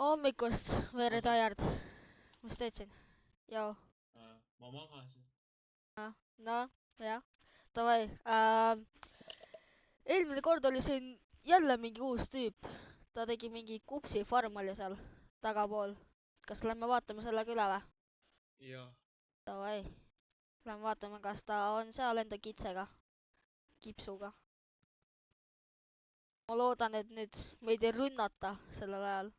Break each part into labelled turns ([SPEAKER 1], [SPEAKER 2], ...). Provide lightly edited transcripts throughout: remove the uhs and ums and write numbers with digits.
[SPEAKER 1] Hommikust, very tired. Mis teed siin? Joo.
[SPEAKER 2] Ma magasin.
[SPEAKER 1] No, jah. Davai. Eelmine kord oli siin jälle mingi uus tüüp. Ta tegi mingi kupsi farm oli seal tagapool. Kas lähme vaatame sellega üle või?
[SPEAKER 2] Jah.
[SPEAKER 1] Davai. Lähme vaatame, kas ta on seal enda kitsega. Kipsuga. Ma loodan, et nüüd meid ei rünnata sellel ajal.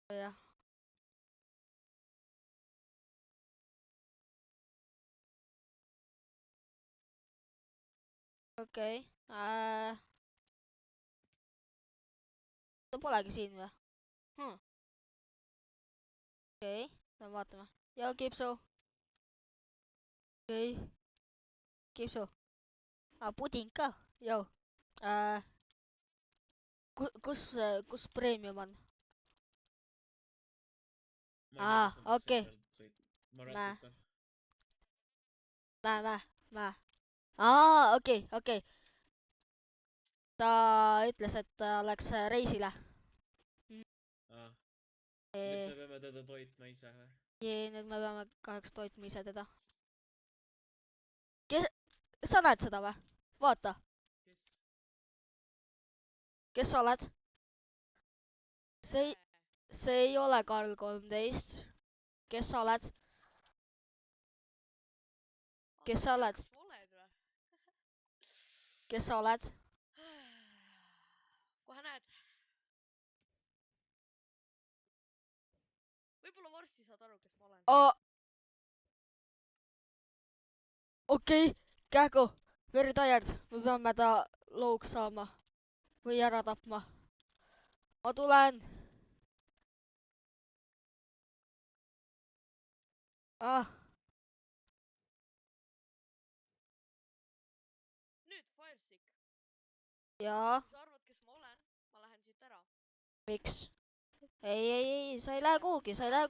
[SPEAKER 1] Jah. Okei. Ta polegi siin või? Okei. Lähme vaatame. Joo, Kipsu. Okei. Kipsu. Puding ka. Joo. Kus premium on? Okei.
[SPEAKER 2] Ma ratsutan.
[SPEAKER 1] Mä. Okei. Ta ütles, et ta läks reisile.
[SPEAKER 2] Nüüd me peame teda toitma ise või?
[SPEAKER 1] Nüüd me peame kahjuks toitma ise teda. Sa näed seda või? Vaata. Kes sa oled? See ei ole Karl 13. Kes sa oled? Kes sa oled? Kes sa oled?
[SPEAKER 3] Kohe näed. Võib-olla varsti saad aru, kes ma olen.
[SPEAKER 1] Okei, kähku. Very tired. Me peame ta louks saama. Või ära tapma. Ma tulen.
[SPEAKER 3] Nüüd, Firesick.
[SPEAKER 1] Jaa.
[SPEAKER 3] Kui sa arvad, kes ma olen, ma lähen siit ära.
[SPEAKER 1] Miks? Ei, sa ei lähe kuhugi. Sa ei lähe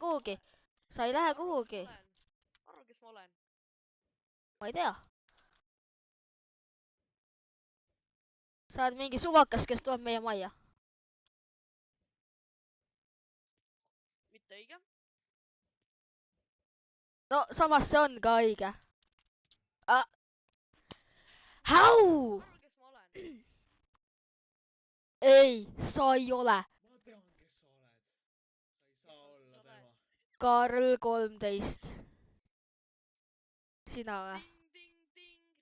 [SPEAKER 1] kuhugi.
[SPEAKER 3] Arva, kes ma olen.
[SPEAKER 1] Ma ei tea. Sa oled mingi suvakas, kes tuleb meie majja.
[SPEAKER 3] Mitte õige.
[SPEAKER 1] No samas see on ka õige. How?
[SPEAKER 3] Arva, kes ma olen.
[SPEAKER 1] Ei, sa ei ole.
[SPEAKER 2] Ma tean, kes sa oled. Sa ei saa olla tema.
[SPEAKER 1] Karl 13. Sina või?
[SPEAKER 3] Ding.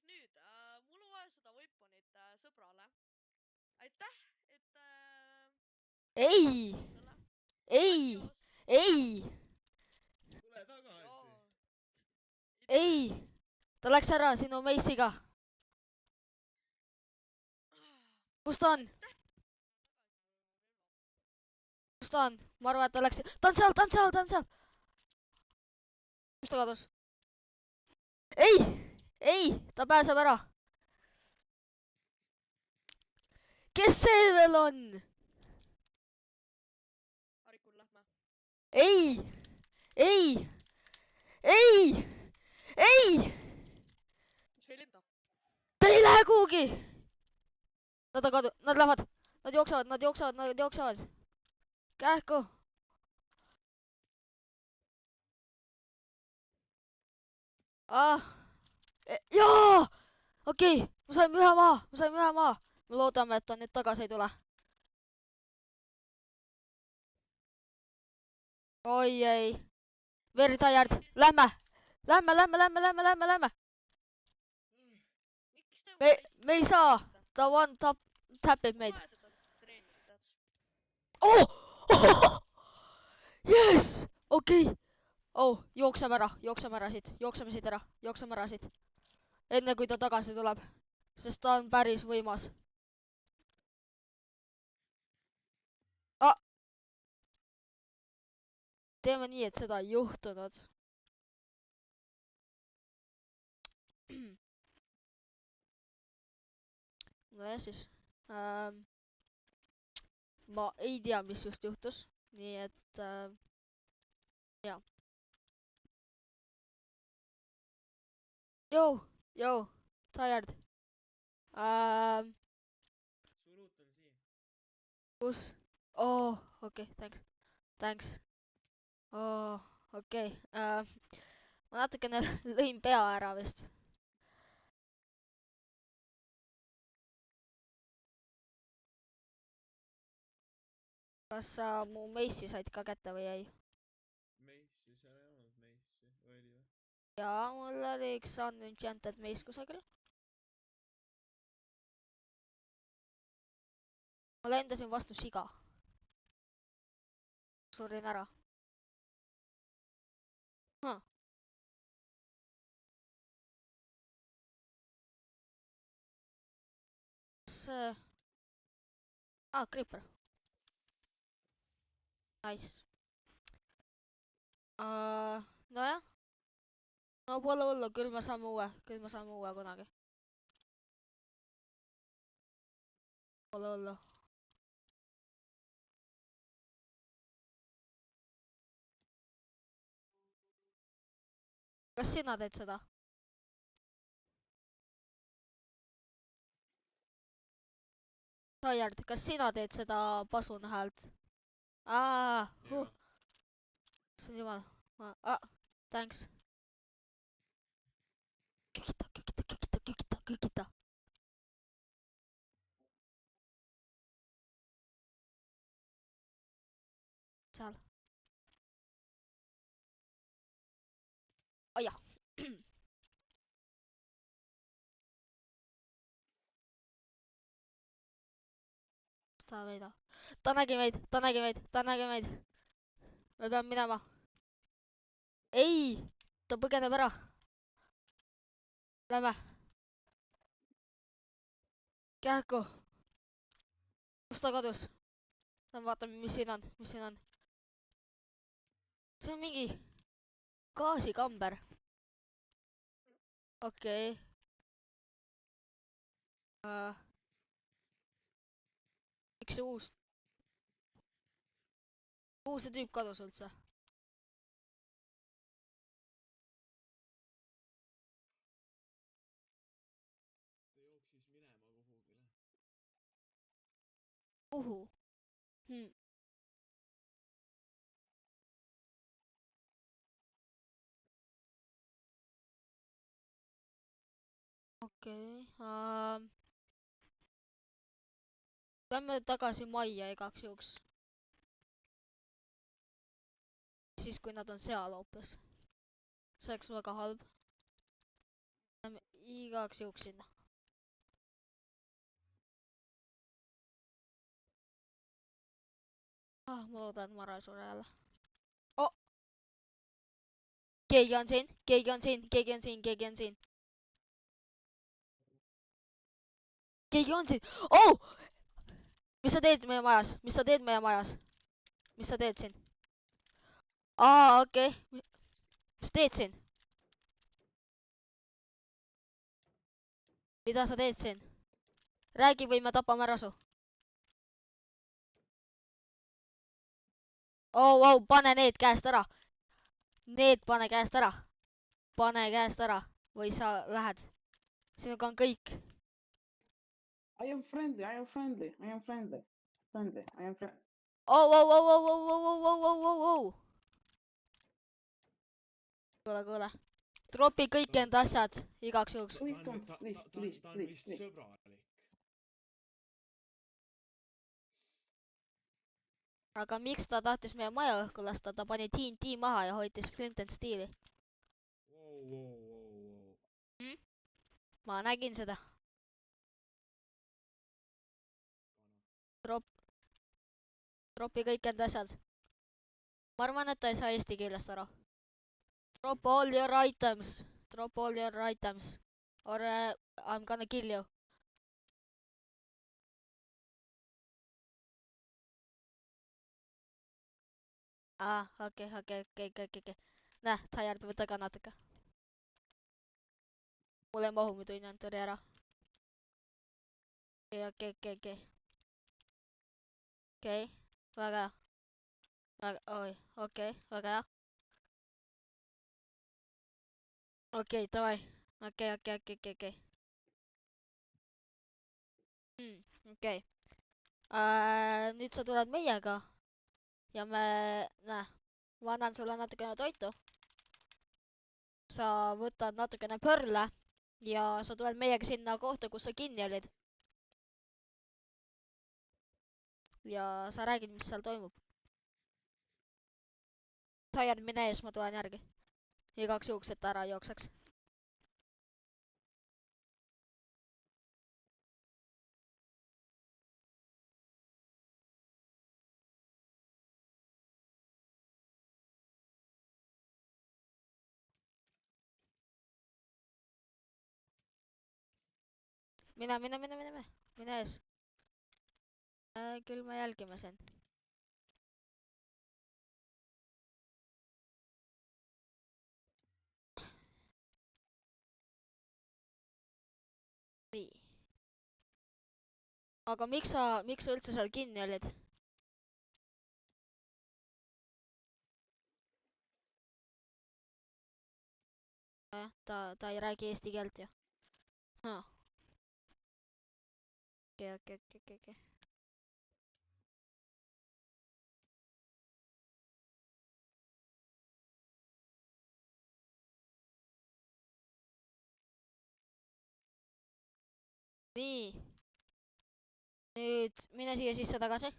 [SPEAKER 3] Nüüd, mul on vaja seda weaponit sõbrale. Aitäh, et...
[SPEAKER 1] Ei.
[SPEAKER 2] Tule tagasi.
[SPEAKER 1] Ei. Ta läks ära sinu meissiga. Kus ta on? Ma arvan, et ta läks... Ta on seal. Kus ta kadus? Ei, ta pääseb ära. Kes see veel on?
[SPEAKER 3] Harikul, lähme.
[SPEAKER 1] Ei.
[SPEAKER 3] Mis meil enda?
[SPEAKER 1] Ta ei lähe kuhugi. Nad lähevad. Nad jooksevad. Kähku. Jaa! Okei, me saime ühe maha. Me loodame, et ta nüüd tagasi ei tule. Oi ei. Very tired. Lähme. Me ei saa. Ta one tapib meid. Oh! Yes! Okei. Oh, jookseme ära siit. Enne kui ta tagasi tuleb. Sest ta on päris võimas. Teeme nii, et seda ei juhtunud. Nojah siis. Ma ei tea, mis just juhtus. Nii et... jaa. Joo, tired.
[SPEAKER 2] Sulutan siin.
[SPEAKER 1] kus? Oh, okei okay,, thanks. Oh, okei okay. Ma natukene lõin pea ära vist. Kas sa mu meissi said ka kätte või ei?
[SPEAKER 2] Meissi, seal ei olnud meissi, või oli või?
[SPEAKER 1] Jaa, mul oli üks unenchanted meis kusagil. Ma lendasin vastu siga. Surin ära. Huh. See... Creeper. Nice. Nojah. No pole hullu, küll me saame uue kunagi. Pole hullu. Kas sina teed seda? Taiard, kas sina teed seda pasun häält?
[SPEAKER 2] Jaa.
[SPEAKER 1] Issand jumal. Thanks. Kükita. Seal. Ai jah. Ta veida. Ta nägi meid. Me peame minema. Ei! Ta põgeneb ära. Lähme. Kähku. Kus ta kadus? Lähme vaatame, mis siin on. See on mingi gaasikamber. Okei. Miks see kuhu see tüüp kadus üldse?
[SPEAKER 2] ta jooksis minema kuhugile.
[SPEAKER 1] Kuhu? Okei. Lähme tagasi majja igaks juhuks. Siis kui nad on seal hoopis. See oleks väga halb. Lähme igaks juhuks sinna. Ma loodan, et Mara ei sure jälle. Oh! Keegi on siin. Oh! Mis sa teed meie majas? Mis sa teed siin? Okei. Mis teed siin? Mida sa teed siin? Räägi või me tapame ära su. Oh, pane need käest ära. Pane käest ära. Pane käest ära. Või sa lähed. Sinuga on kõik.
[SPEAKER 4] I am friendly.
[SPEAKER 1] Oh. Kuule. Tropi kõik enda asjad igaks juhuks.
[SPEAKER 4] Please don't.
[SPEAKER 2] ta
[SPEAKER 4] Please.
[SPEAKER 2] on vist sõbralik.
[SPEAKER 1] Aga miks ta tahtis meie maja õhku lasta? Ta pani TNT maha ja hoitis Flint and Steel'i.
[SPEAKER 2] Wow.
[SPEAKER 1] Ma nägin seda. Tropi kõik enda asjad. Ma arvan, et ta ei saa eesti keelest ära. Drop all your items. Or I'm gonna kill you. Okei. Näe, Taiard, võta ka natuke. Mul ei mahu muidu inventory ära. Okei. Väga hea. Väga hea. Okei, davai. Okei. Okei. Nüüd sa tuled meiega ja näe, ma annan sulle natukene toitu. Sa võtad natukene pörle ja sa tuled meiega sinna kohta, kus sa kinni olid. Ja sa räägid, mis seal toimub. Tired, mine ees, ma tulen järgi. Igaks juhuks, et ta ära jookseks. Mine ees. Küll me jälgime sind. Nii. Aga miks sa üldse seal kinni olid? Ta ei räägi eesti keelt ju. Okei. Nii. Nüüd mine siia sisse tagasi.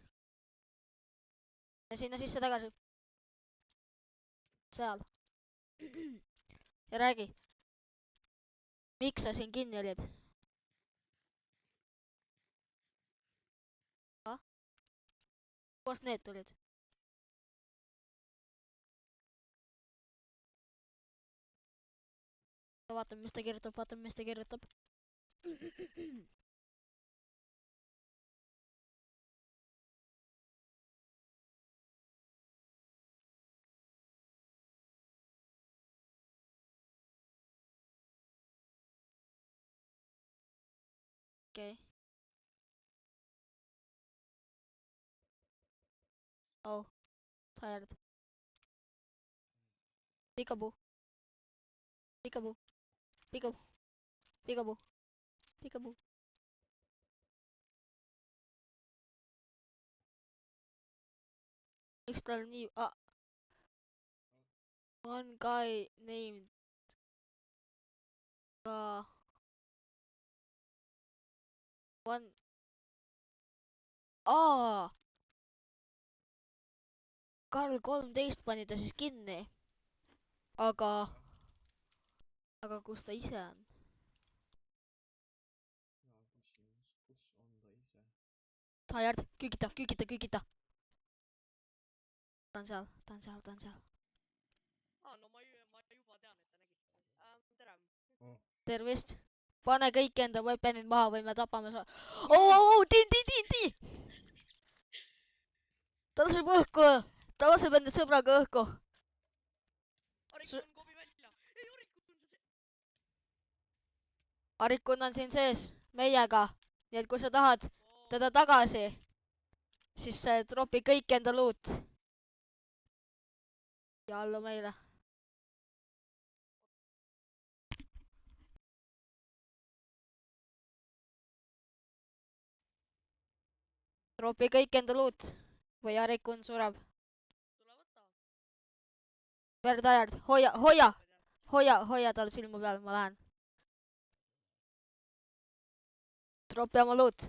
[SPEAKER 1] Mine sinna sisse tagasi. Seal. Ja räägi. Miks sa siin kinni olid? Kust need tulid? Vaatame, mis ta kirjutab. Okei. Oh, tired. Peekaboo. Miks tal nii... One guy named... One... Karl 13 pani ta siis kinni. Aga kus ta ise on?
[SPEAKER 2] Hea küsimus, kus on ta ise?
[SPEAKER 1] Tired, küügita. Ta on seal.
[SPEAKER 3] No ma juba tean, et ta nägi. Tere.
[SPEAKER 1] Tervist. Pane kõik enda weaponid maha või me tapame sa... Oh, Tii! Ta laseb enda sõbraga õhku.
[SPEAKER 3] Arikun kobi välja. Ei,
[SPEAKER 1] Arikun on siin sees meiega. Nii et kui sa tahad teda tagasi, siis tropi kõik enda loot. Ja allu meile. Tropi kõik enda loot. Või Arikun sureb.
[SPEAKER 3] Tule võta.
[SPEAKER 1] Very tired. Hoia tal silma peal, ma lähen. Tropi oma loot.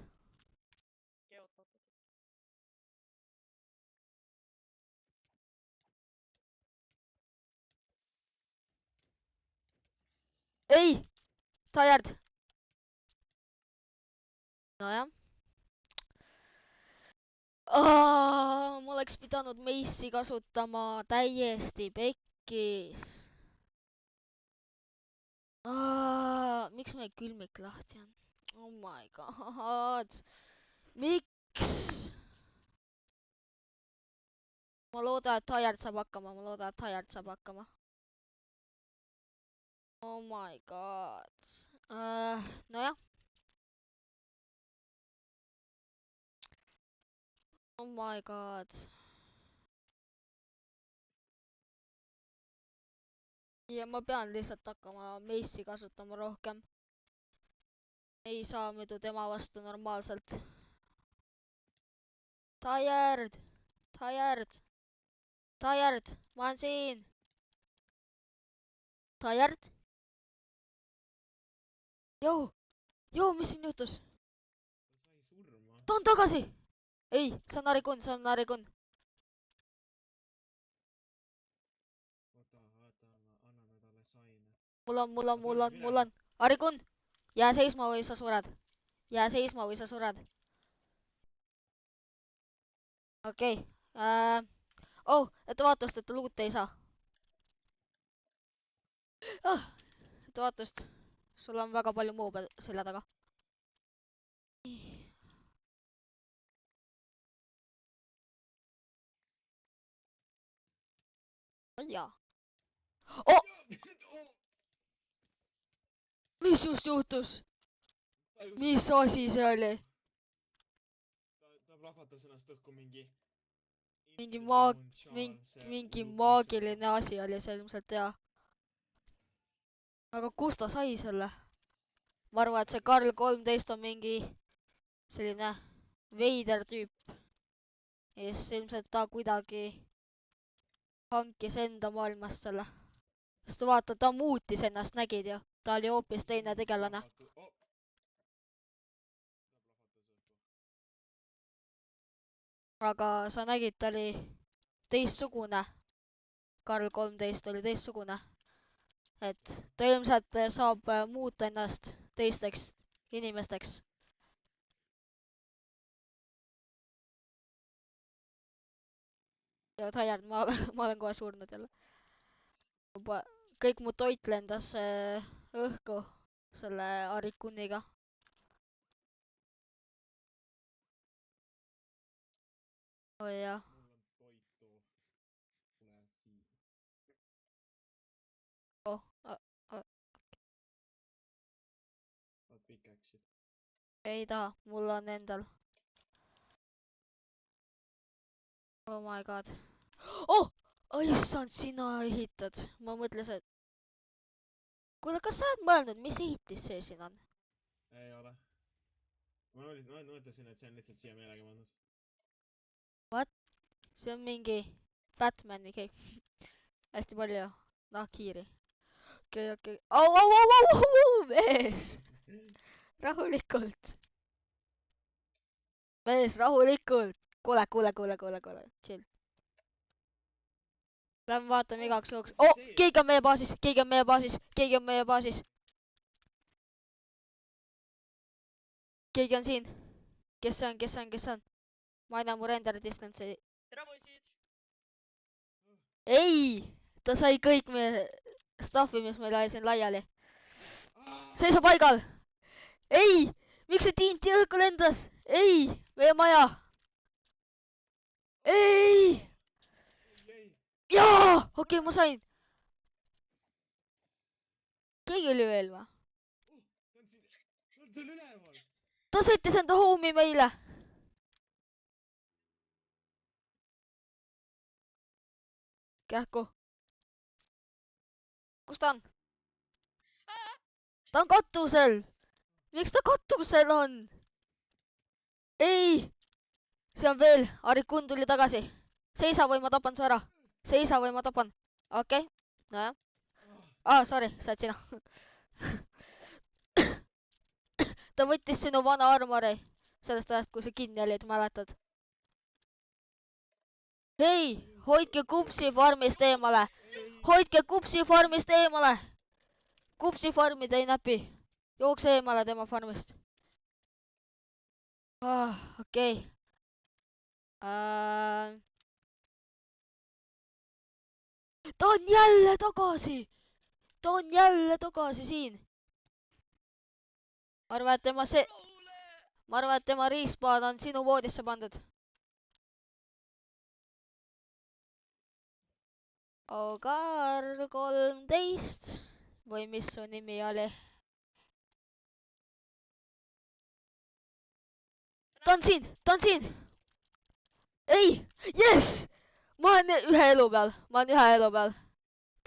[SPEAKER 1] Ei! Tired. Nojah. Ma oleks pidanud meissi kasutama täiesti pekkis. Miks meil külmik lahti on? Oh my god. Miks? Ma loodan, et Tired saab hakkama. Oh my god. Nojah. Oh my god. Ja ma pean lihtsalt hakkama meissi kasutama rohkem. Ei saa muidu tema vastu normaalselt. Tired. Tired. Tired. Ma olen siin. Tired. Joo. Joo, mis siin juhtus?
[SPEAKER 2] ta sai surma.
[SPEAKER 1] Ta on tagasi. Ei, see on Arikun, see on Arikun.
[SPEAKER 2] oota, anname talle saine.
[SPEAKER 1] Mul on. Arikun, jää seisma või sa sured. Jää seisma või sa sured. Okei. Oh, ettevaatust, et luute ei saa. Ettevaatust. Sul on väga palju muu peal selja taga. Jaa. Oh! Mis just juhtus? Mis asi see oli?
[SPEAKER 2] ta plahvatas ennast õhku mingi
[SPEAKER 1] Mingi maagiline asi oli see ilmselt, jaa. Aga kust ta sai selle? Ma arvan, et see Karl 13 on mingi selline veider tüüp. Ja siis ilmselt ta kuidagi hankis enda maailmast selle. Sest vaata, ta muutis ennast, nägid ju. Ta oli hoopis teine tegelane. Aga sa nägid, ta oli teistsugune. Karl 13 oli teistsugune. Et ta ilmselt saab muuta ennast teisteks inimesteks. Ja Tired, ma olen kohe surnud jälle. Kõik mu toit lendas õhku selle Arikuniga. Oi jah.
[SPEAKER 2] mul on toitu. Tule siin.
[SPEAKER 1] Oh,
[SPEAKER 2] Saad pikeksid.
[SPEAKER 1] ei taha, mul on endal. Oh my god. Oh! Issand, sina ehitad. Ma mõtlesin, et... Kuule, kas sa oled mõelnud, mis ehitis see siin on?
[SPEAKER 2] Ei ole. Ma mõtlesin, et see on lihtsalt siia meelega pandud.
[SPEAKER 1] What? See on mingi Batmani käib. Hästi palju nahkhiiri. Okei. Au, mees! Rahulikult. Mees, rahulikult. Kuule. Chill. Lähme vaatame igaks juhuks. Oh, keegi on meie baasis. Keegi on siin. Kes see on? Ma ei näe mu render distance'i.
[SPEAKER 3] tere poisid!
[SPEAKER 1] Ei! Ta sai kõik meie stuffi, mis meil oli siin laiali. Seisa paigal! Ei! Miks see tinti õhku lendas? Ei! Meie maja! Ei! Jaa! Okei, ma sain. Keegi oli veel või?
[SPEAKER 2] ta on siin. Ta on üleval.
[SPEAKER 1] Ta sõitis enda home'i meile. Kähku. Kus ta on? Ta on katusel. Miks ta katusel on? Ei! See on veel. Arikun tuli tagasi. Seisa või ma tapan su ära. Okei. Nojah. Sorry, saad sina. Ta võttis sinu vana armori. Sellest ajast, kui sa kinni olid, mäletad? Hei, hoidke Kupsi farmist eemale. Kupsi farmi te ei näpi. Jookse eemale tema farmist. Okei. Ta on jälle tagasi siin. Ma arvan, et tema respawn on sinu voodisse pandud. Karl 13 või mis su nimi oli? Ta on siin! Ei! Yes! Ma olen ühe elu peal.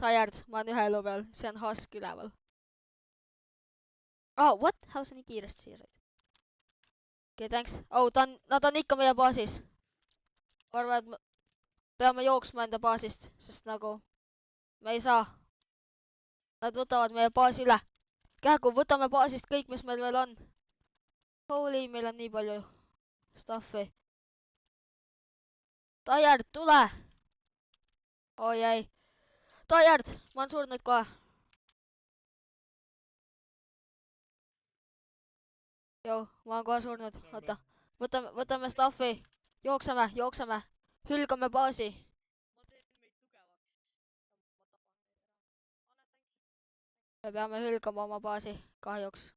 [SPEAKER 1] Tired, ma olen ühe elu peal. See on Husk üleval. What? How sa nii kiiresti siia said? Okei, thanks. Nad on ikka meie baasis. ma arvan, et me peame jooksma enda baasist, sest nagu me ei saa. Nad võtavad meie baasi üle. Kähku, võtame baasist kõik, mis meil veel on. Holy, meil on nii palju stuffi. Tired, tule! Oi ei. Tired, ma olen surnud kohe. Joo, ma olen kohe surnud. Oota, võtame stuffi. Jookseme. Hülgame baasi.
[SPEAKER 3] ma teen meid tugevaks. ma tapan neid ära. Anna
[SPEAKER 1] Me peame hülgama oma baasi, kahjuks.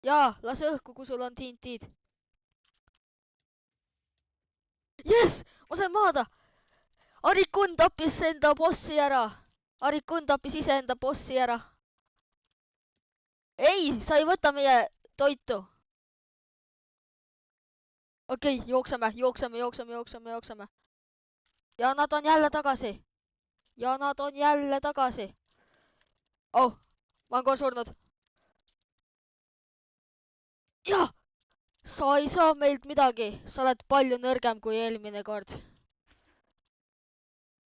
[SPEAKER 1] Jaa, lase õhku, kui sul on TNT-d. Jess, ma sain maada. Arikun tappis enda bossi ära. Arikun tappis iseenda bossi ära. Ei, sa ei võta meie toitu. Okei, jookseme. Ja nad on jälle tagasi. Oh, ma olen kohe surnud. Jah, sa ei saa meilt midagi. Sa oled palju nõrgem kui eelmine kord.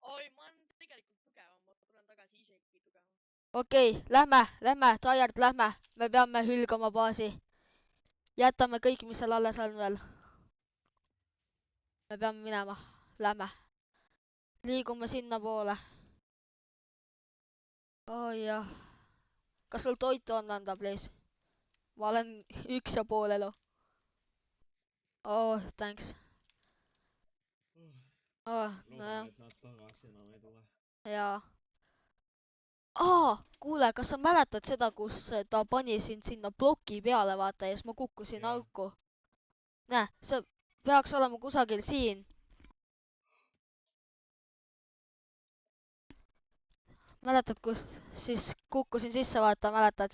[SPEAKER 3] oi, ma olen tegelikult tugevam, ma tulen tagasi isegi tugevam.
[SPEAKER 1] Okei, lähme, Tired, lähme. Me peame hülgama baasi. Jätame kõik, mis seal alles on veel. Me peame minema. Lähme. Liigume sinna poole. Oh jah. Kas sul toitu on anda, please? Ma olen 1,5 elu. Oh, thanks. Oh,
[SPEAKER 2] loodan,
[SPEAKER 1] nojah.
[SPEAKER 2] et nad tagasi enam ei tule.
[SPEAKER 1] Jaa. Kuule, kas sa mäletad seda, kus ta pani sind sinna ploki peale, vaata, ja siis ma kukkusin
[SPEAKER 2] Jaa.
[SPEAKER 1] auku? Näe, see peaks olema kusagil siin. Mäletad, kus siis kukkusin sisse, vaata, mäletad?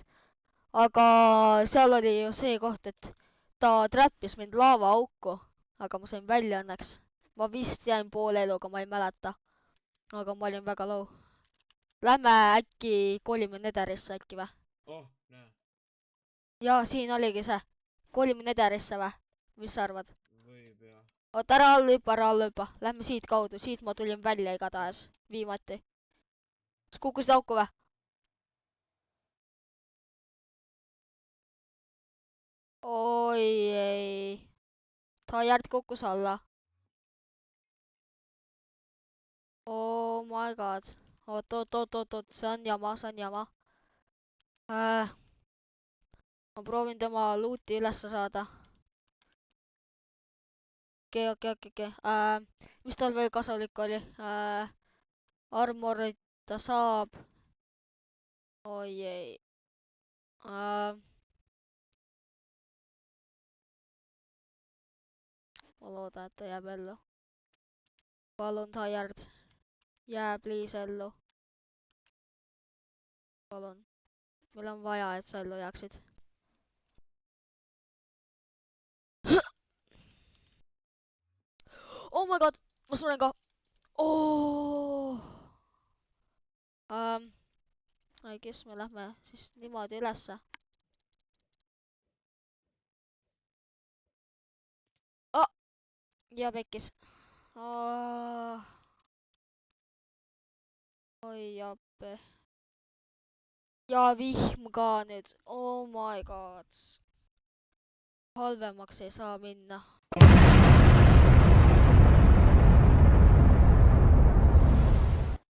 [SPEAKER 1] Aga seal oli ju see koht, et ta trappis mind laavaauku, aga ma sain välja õnneks. Ma vist jäin poole eluga, ma ei mäleta. Aga ma olin väga low. Lähme äkki kolime Netherisse äkki või?
[SPEAKER 2] Oh, näe.
[SPEAKER 1] Jaa, siin oligi see. Kolime Netherisse või? Mis sa arvad?
[SPEAKER 2] Võib jah.
[SPEAKER 1] Oota, ära alla hüppa. Lähme siit kaudu. Siit ma tulin välja igatahes. Viimati. Kas kukkusid auku või? Oi ei. Tired kukkus alla. Oh my god. Oot. See on jama. Ma proovin tema looti ülesse saada. Okei. Mis tal veel kasulik oli? Armorit ta saab. Oi ei. Ma loodan, et ta jääb ellu. Palun, Tired. Jää please ellu. Palun. Meil on vaja, et sa ellu jääksid. Oh my god, ma suren ka. Oh. I guess me lähme siis niimoodi ülesse. Ja pekkis. Oi jappe. Ja vihm ka nüüd. Oh my god. Halvemaks ei saa minna.